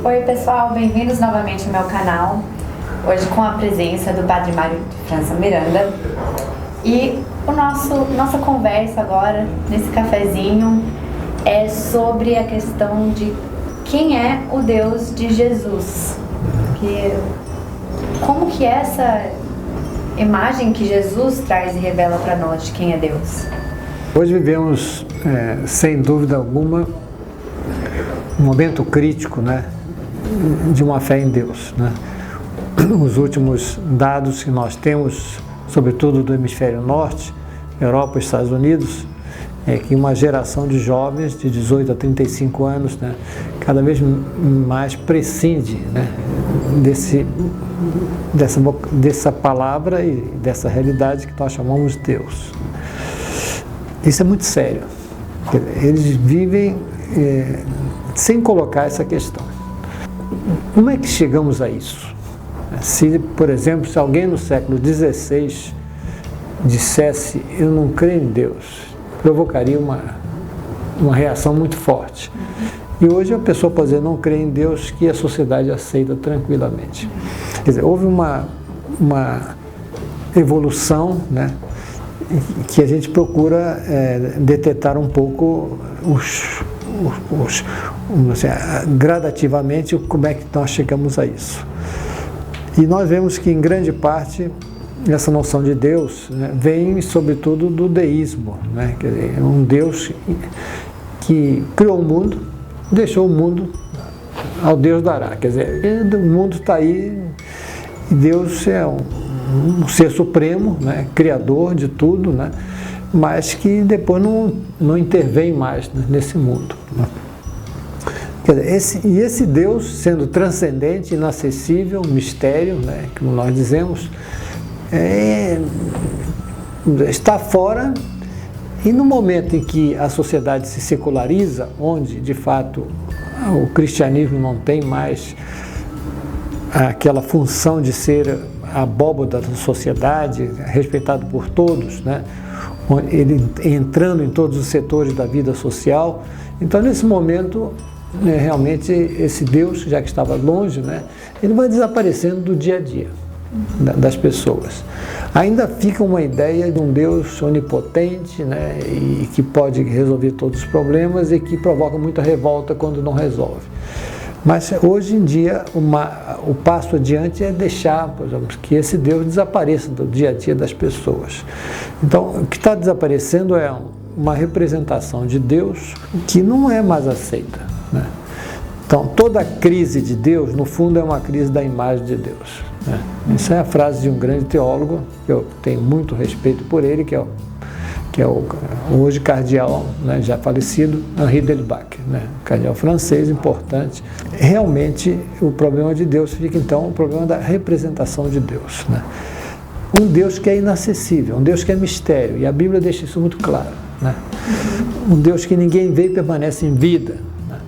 Oi pessoal, bem-vindos novamente ao meu canal. Hoje com a presença do Padre Mário de França Miranda. E nossa conversa agora, nesse cafezinho, é sobre a questão de quem é o Deus de Jesus. Como que é essa imagem que Jesus traz e revela para nós de quem é Deus? Hoje vivemos, sem dúvida alguma, um momento crítico, né, de uma fé em Deus, né? Os últimos dados que nós temos, sobretudo do hemisfério norte, Europa e Estados Unidos, é que uma geração de jovens de 18 a 35 anos, né, cada vez mais prescinde, né, dessa palavra e dessa realidade que nós chamamos de Deus. Isso é muito sério. Eles vivem sem colocar essa questão. Como é que chegamos a isso? Se, por exemplo, se alguém no século XVI dissesse eu não creio em Deus, provocaria uma reação muito forte. E hoje a pessoa pode dizer não crê em Deus, que a sociedade aceita tranquilamente. Quer dizer, houve uma evolução, né, que a gente procura detectar um pouco gradativamente como é que nós chegamos a isso. E nós vemos que em grande parte essa noção de Deus, né, vem sobretudo do deísmo, né? Quer dizer, é um Deus que criou o mundo, deixou o mundo ao Deus dará. Quer dizer, o mundo está aí e Deus é um ser supremo, né, criador de tudo, né, mas que depois não intervém mais nesse mundo, né? Quer dizer, esse Deus, sendo transcendente, inacessível, mistério, né, como nós dizemos, está fora, e no momento em que a sociedade se seculariza, onde de fato o cristianismo não tem mais aquela função de ser a abóbora da sociedade, respeitado por todos, né, ele entrando em todos os setores da vida social, então nesse momento realmente esse Deus, já que estava longe, né, ele vai desaparecendo do dia a dia das pessoas. Ainda fica uma ideia de um Deus onipotente, né, e que pode resolver todos os problemas e que provoca muita revolta quando não resolve. Mas hoje em dia o passo adiante é deixar, por exemplo, que esse Deus desapareça do dia a dia das pessoas. Então o que está desaparecendo é uma representação de Deus que não é mais aceita, né? Então toda a crise de Deus, no fundo, é uma crise da imagem de Deus, né? Essa é a frase de um grande teólogo, que eu tenho muito respeito por ele, que é o hoje cardeal, né, já falecido, Henri Delbach, né, cardeal francês, importante. Realmente o problema de Deus fica então o problema da representação de Deus, né? Um Deus que é inacessível, um Deus que é mistério, e a Bíblia deixa isso muito claro, né? Um Deus que ninguém vê e permanece em vida, né?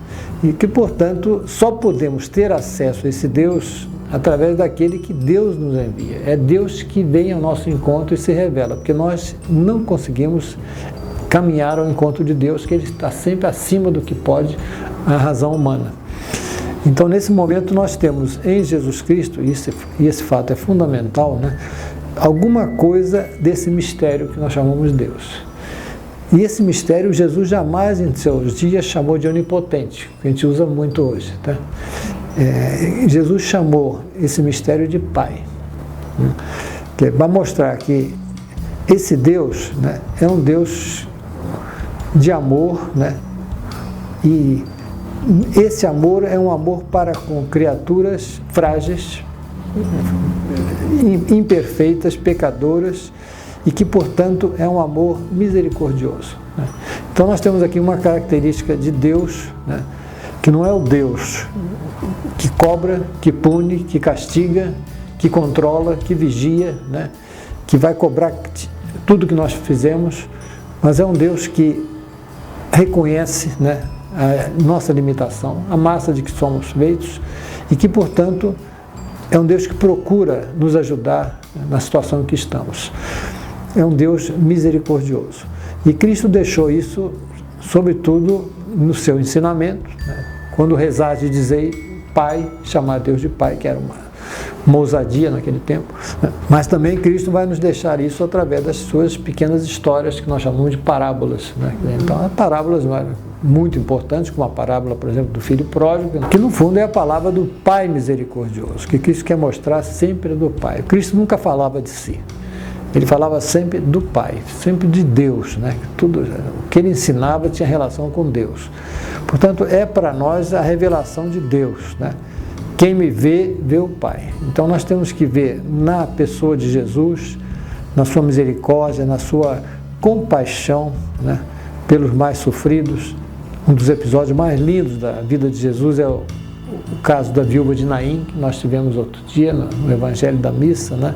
E que, portanto, só podemos ter acesso a esse Deus através daquele que Deus nos envia. É Deus que vem ao nosso encontro e se revela, porque nós não conseguimos caminhar ao encontro de Deus, que Ele está sempre acima do que pode a razão humana. Então, nesse momento, nós temos em Jesus Cristo, e esse fato é fundamental, né, alguma coisa desse mistério que nós chamamos de Deus. E esse mistério, Jesus jamais em seus dias chamou de onipotente, que a gente usa muito hoje, tá? Jesus chamou esse mistério de Pai, né? Para mostrar que esse Deus, né, é um Deus de amor, né? E esse amor é um amor para com criaturas frágeis, imperfeitas, pecadoras, e que, portanto, é um amor misericordioso, né? Então nós temos aqui uma característica de Deus, né, que não é o Deus que cobra, que pune, que castiga, que controla, que vigia, né, que vai cobrar tudo que nós fizemos, mas é um Deus que reconhece, né, a nossa limitação, a massa de que somos feitos, e que, portanto, é um Deus que procura nos ajudar na situação em que estamos. É um Deus misericordioso. E Cristo deixou isso, sobretudo, no seu ensinamento, né? Quando rezar de dizer Pai, chamar Deus de Pai, que era uma ousadia naquele tempo, né? Mas também Cristo vai nos deixar isso através das suas pequenas histórias que nós chamamos de parábolas, né? Então, as parábolas muito importantes, como a parábola, por exemplo, do filho pródigo, que no fundo é a palavra do Pai misericordioso, que Cristo quer mostrar sempre do Pai. Cristo nunca falava de si, ele falava sempre do Pai, sempre de Deus, né? Tudo o que ele ensinava tinha relação com Deus. Portanto, é para nós a revelação de Deus, né? Quem me vê, vê o Pai. Então nós temos que ver na pessoa de Jesus, na sua misericórdia, na sua compaixão, né, pelos mais sofridos. Um dos episódios mais lindos da vida de Jesus é o caso da viúva de Naim, que nós tivemos outro dia no Evangelho da Missa, né,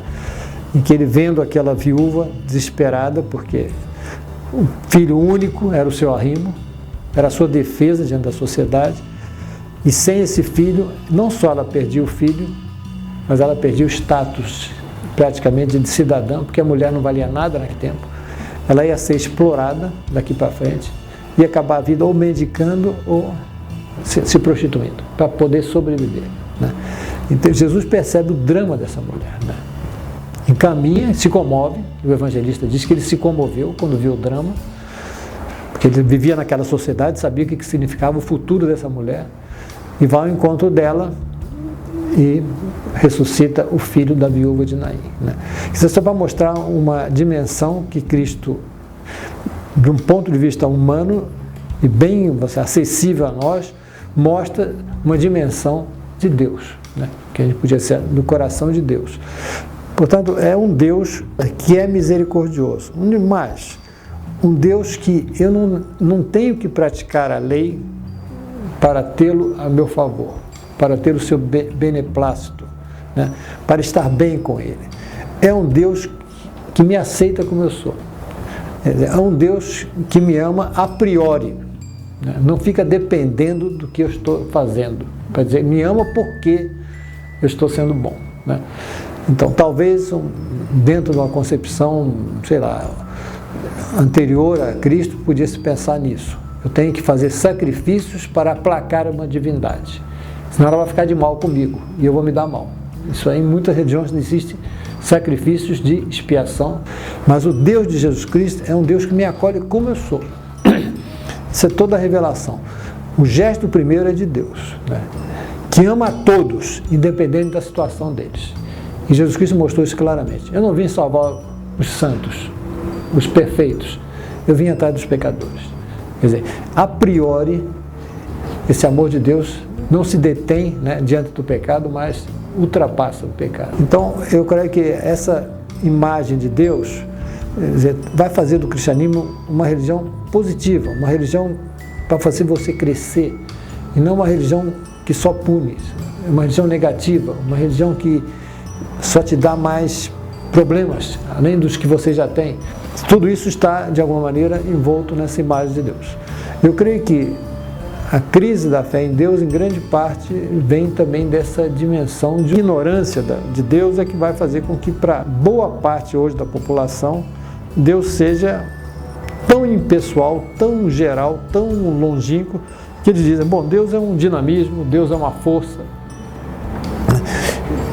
em que ele vendo aquela viúva desesperada, porque o filho único era o seu arrimo, era a sua defesa diante da sociedade, e sem esse filho, não só ela perdia o filho, mas ela perdia o status praticamente de cidadã, porque a mulher não valia nada naquele tempo. Ela ia ser explorada daqui para frente, ia acabar a vida ou mendicando ou se prostituindo, para poder sobreviver, né? Então Jesus percebe o drama dessa mulher, né? Encaminha, se comove, o evangelista diz que ele se comoveu quando viu o drama, porque ele vivia naquela sociedade, sabia o que significava o futuro dessa mulher, e vai ao encontro dela e ressuscita o filho da viúva de Naim, né? Isso é só para mostrar uma dimensão que Cristo, de um ponto de vista humano e bem acessível a nós, mostra uma dimensão de Deus, né? Que a gente podia ser do coração de Deus. Portanto, é um Deus que é misericordioso. Mas, um Deus que eu não tenho que praticar a lei para tê-lo a meu favor, para ter o seu beneplácito, né? Para estar bem com Ele. É um Deus que me aceita como eu sou. É um Deus que me ama a priori, né? Não fica dependendo do que eu estou fazendo. Para dizer, me ama porque eu estou sendo bom, né? Então, talvez dentro de uma concepção, sei lá, anterior a Cristo, podia se pensar nisso. Eu tenho que fazer sacrifícios para aplacar uma divindade, senão ela vai ficar de mal comigo e eu vou me dar mal. Isso aí em muitas religiões existem sacrifícios de expiação, mas o Deus de Jesus Cristo é um Deus que me acolhe como eu sou. Isso é toda a revelação. O gesto primeiro é de Deus, né? Que ama a todos, independente da situação deles. E Jesus Cristo mostrou isso claramente. Eu não vim salvar os santos, os perfeitos, eu vim atrás dos pecadores. Quer dizer, a priori, esse amor de Deus não se detém, né, diante do pecado, mas ultrapassa o pecado. Então, eu creio que essa imagem de Deus, quer dizer, vai fazer do cristianismo uma religião positiva, uma religião para fazer você crescer, e não uma religião que só pune, uma religião negativa, uma religião que só te dá mais problemas, além dos que você já tem. Tudo isso está, de alguma maneira, envolto nessa imagem de Deus. Eu creio que a crise da fé em Deus, em grande parte, vem também dessa dimensão de ignorância de Deus, é que vai fazer com que, para boa parte hoje da população, Deus seja tão impessoal, tão geral, tão longínquo, que eles dizem, bom, Deus é um dinamismo, Deus é uma força.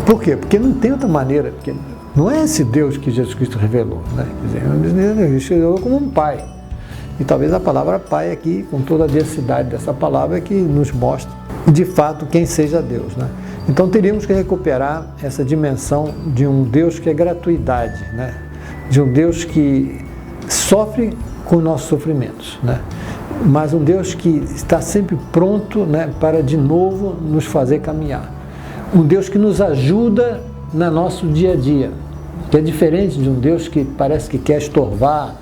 Por quê? Porque não tem outra maneira, porque não é esse Deus que Jesus Cristo revelou, né? Quer dizer, ele revelou como um pai. E talvez a palavra pai aqui, com toda a densidade dessa palavra, é que nos mostra, de fato, quem seja Deus, né? Então teríamos que recuperar essa dimensão de um Deus que é gratuidade, né? De um Deus que sofre com nossos sofrimentos, né? Mas um Deus que está sempre pronto, né, para de novo nos fazer caminhar. Um Deus que nos ajuda no nosso dia a dia, que é diferente de um Deus que parece que quer estorvar,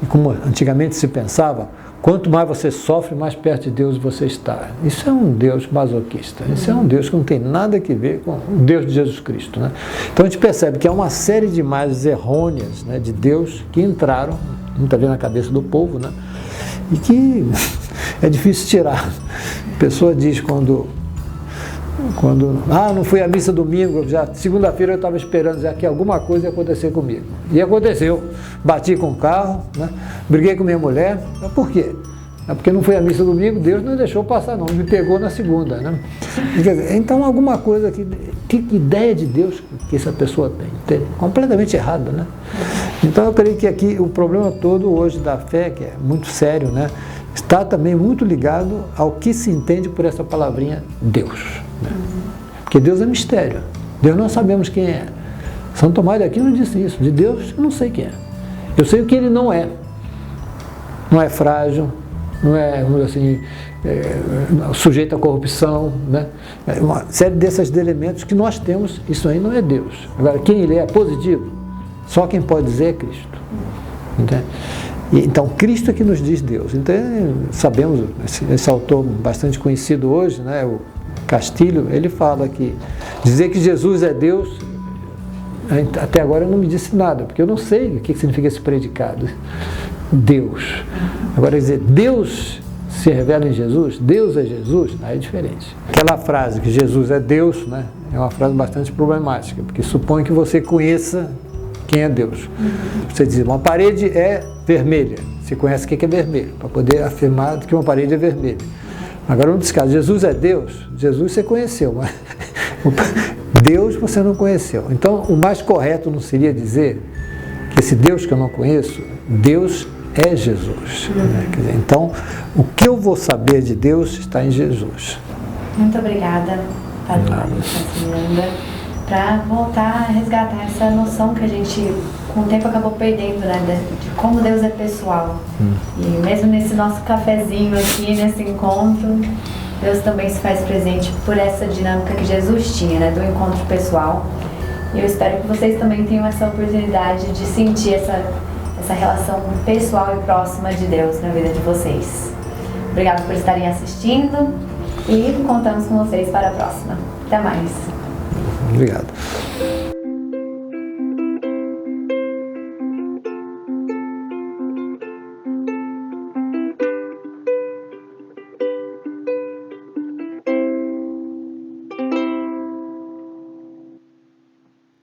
como antigamente se pensava, quanto mais você sofre, mais perto de Deus você está. Isso é um Deus masoquista, isso é um Deus que não tem nada a ver com o Deus de Jesus Cristo, né? Então a gente percebe que há uma série de imagens errôneas, né, de Deus que entraram, muitas vezes na cabeça do povo, né, e que é difícil tirar. A pessoa diz quando não fui à missa domingo, já segunda-feira eu estava esperando já que alguma coisa ia acontecer comigo. E aconteceu. Bati com o carro, né? Briguei com minha mulher. Mas por quê? porque não fui à missa domingo, Deus não deixou passar não, me pegou na segunda, né? Quer dizer, então alguma coisa que ideia de Deus que essa pessoa tem completamente errada, né? Então eu creio que aqui o problema todo hoje da fé, que é muito sério, né, está também muito ligado ao que se entende por essa palavrinha Deus, né? Porque Deus é mistério, Deus não sabemos quem é. São Tomás de Aquino disse isso, de Deus eu não sei quem é. Eu sei o que ele não é. Não é frágil, não é assim, sujeito à corrupção, né? Uma série desses elementos que nós temos, isso aí não é Deus. Agora, quem ele é positivo, só quem pode dizer é Cristo. Entende? Então, Cristo é que nos diz Deus. Então, sabemos, esse autor bastante conhecido hoje, né, o Castilho, ele fala que dizer que Jesus é Deus, até agora não me disse nada, porque eu não sei o que significa esse predicado. Deus. Agora, dizer Deus se revela em Jesus, Deus é Jesus, aí é diferente. Aquela frase que Jesus é Deus, né, é uma frase bastante problemática, porque supõe que você conheça quem é Deus. Você diz, uma parede é vermelha, você conhece o que é vermelho, para poder afirmar que uma parede é vermelha. Agora, no caso, Jesus é Deus, Jesus você conheceu, mas Deus você não conheceu. Então, o mais correto não seria dizer que esse Deus que eu não conheço, Deus é Jesus. Né? Quer dizer, então, o que eu vou saber de Deus está em Jesus. Muito obrigada, Padre Mário de França Miranda, para voltar a resgatar essa noção que a gente, com o tempo, acabou perdendo, né, de como Deus é pessoal. E mesmo nesse nosso cafezinho aqui, nesse encontro, Deus também se faz presente por essa dinâmica que Jesus tinha, né, do encontro pessoal. E eu espero que vocês também tenham essa oportunidade de sentir essa relação pessoal e próxima de Deus na vida de vocês. Obrigada por estarem assistindo e contamos com vocês para a próxima. Até mais. Obrigado.